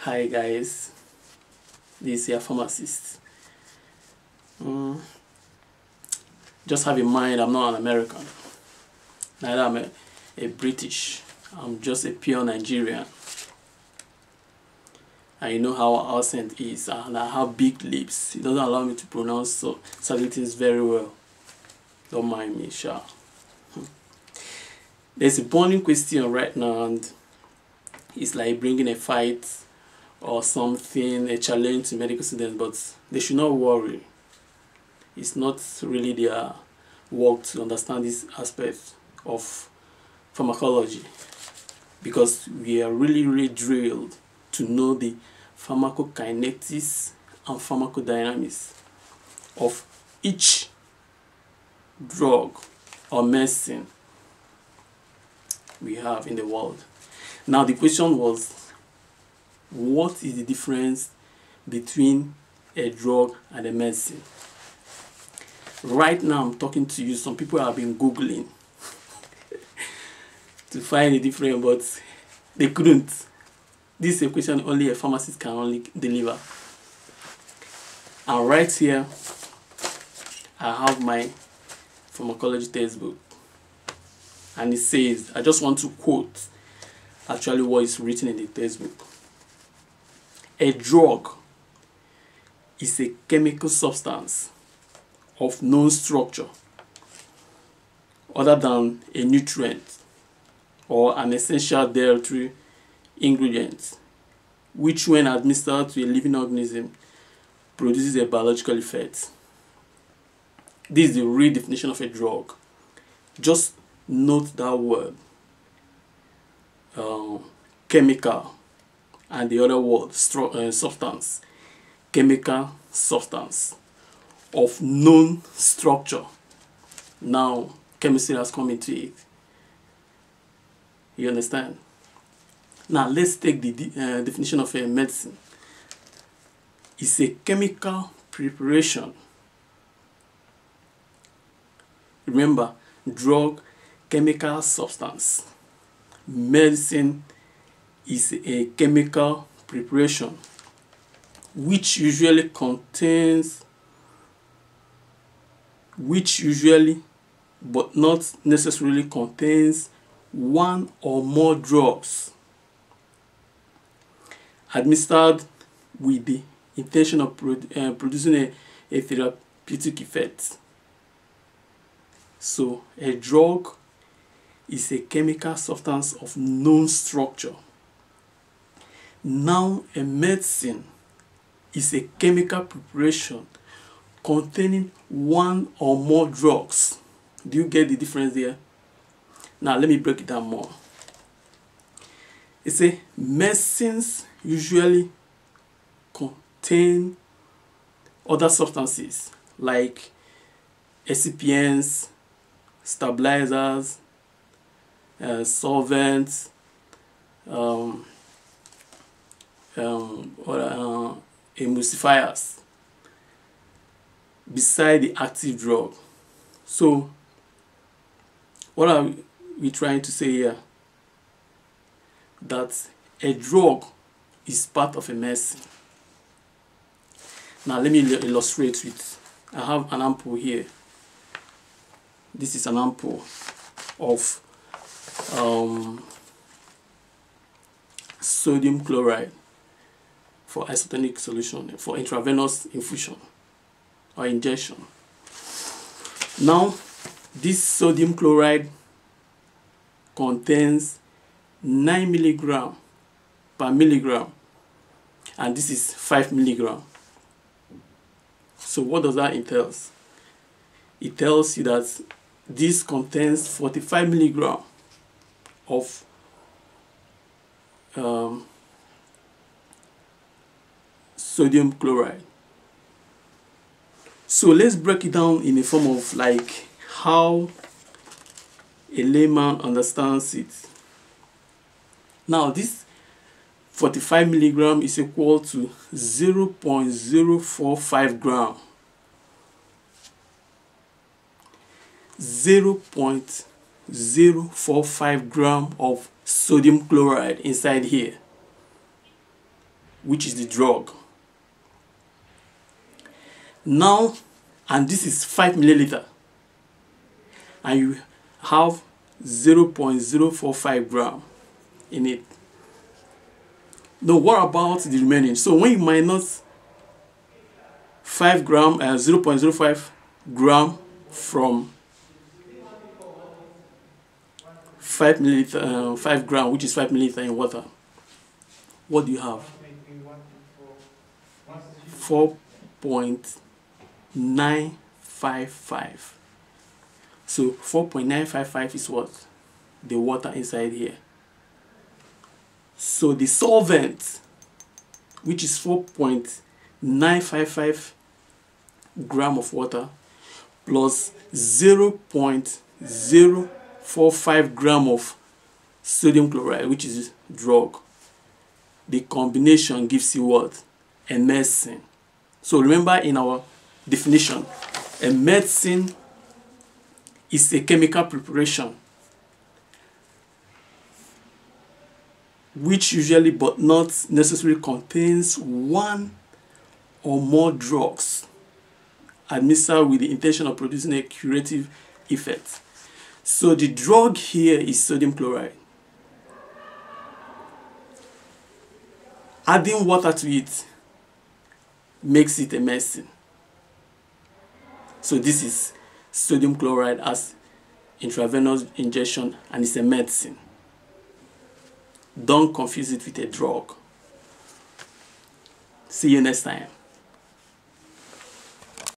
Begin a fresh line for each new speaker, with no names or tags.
Hi guys, this is your pharmacist. Just have in mind I'm not an American, neither am a British. I'm just a pure Nigerian. And you know how our accent is, and I have big lips. It doesn't allow me to pronounce certain things very well. Don't mind me, sha. There's a burning question right now, and it's like bringing a fight or something, a challenge to medical students, but they should not worry. It's not really their work to understand this aspect of pharmacology, because we are really drilled to know the pharmacokinetics and pharmacodynamics of each drug or medicine we have in the world. Now the question was, what is the difference between a drug and a medicine? Right now I'm talking to you, some people have been Googling to find a difference, but they couldn't. This is a question only a pharmacist can only deliver. And right here I have my pharmacology textbook, and it says, I just want to quote actually what is written in the textbook. A drug is a chemical substance of known structure other than a nutrient or an essential dietary ingredient, which when administered to a living organism produces a biological effect. This is the real definition of a drug. Just note that word, chemical, and the other word, substance. Chemical substance of known structure. Now chemistry has come into it. You understand? Now let's take the definition of a medicine. It's a chemical preparation. Remember, drug, chemical substance. Medicine is a chemical preparation which usually but not necessarily contains one or more drugs administered with the intention of producing a therapeutic effect. So a drug is a chemical substance of known structure. Now a medicine is a chemical preparation containing one or more drugs. Do you get the difference there? Now let me break it down more. It's a medicines usually contain other substances like excipients, stabilizers, solvents, emulsifiers beside the active drug. So what are we trying to say here? That a drug is part of a medicine. Now let me illustrate with, I have an ampoule here. This is an ampoule of sodium chloride for isotonic solution, for intravenous infusion or injection. Now this sodium chloride contains 9 milligram per milligram, and this is 5 milligram. So what does that entail? It tells you that this contains 45 milligram of sodium chloride. So let's break it down in a form of like how a layman understands it. Now this 45 milligram is equal to 0.045 gram. 0.045 gram of sodium chloride inside here. which is the drug. Now, and this is 5 milliliter, and you have 0.045 gram in it. Now, what about the remaining? So when you minus 5 gram, 0.05 gram from 5 milliliter, 5 gram, which is 5 milliliter in water, what do you have? 4.955. So 4.955 is what? The water inside here. So the solvent, which is 4.955 gram of water plus 0.045 gram of sodium chloride, which is drug, the combination gives you what? A medicine. So remember, in our definition, a medicine is a chemical preparation which usually but not necessarily contains one or more drugs administered with the intention of producing a curative effect. So the drug here is sodium chloride. Adding water to it makes it a medicine. So this is sodium chloride as intravenous injection, and it's a medicine. Don't confuse it with a drug. See you next time.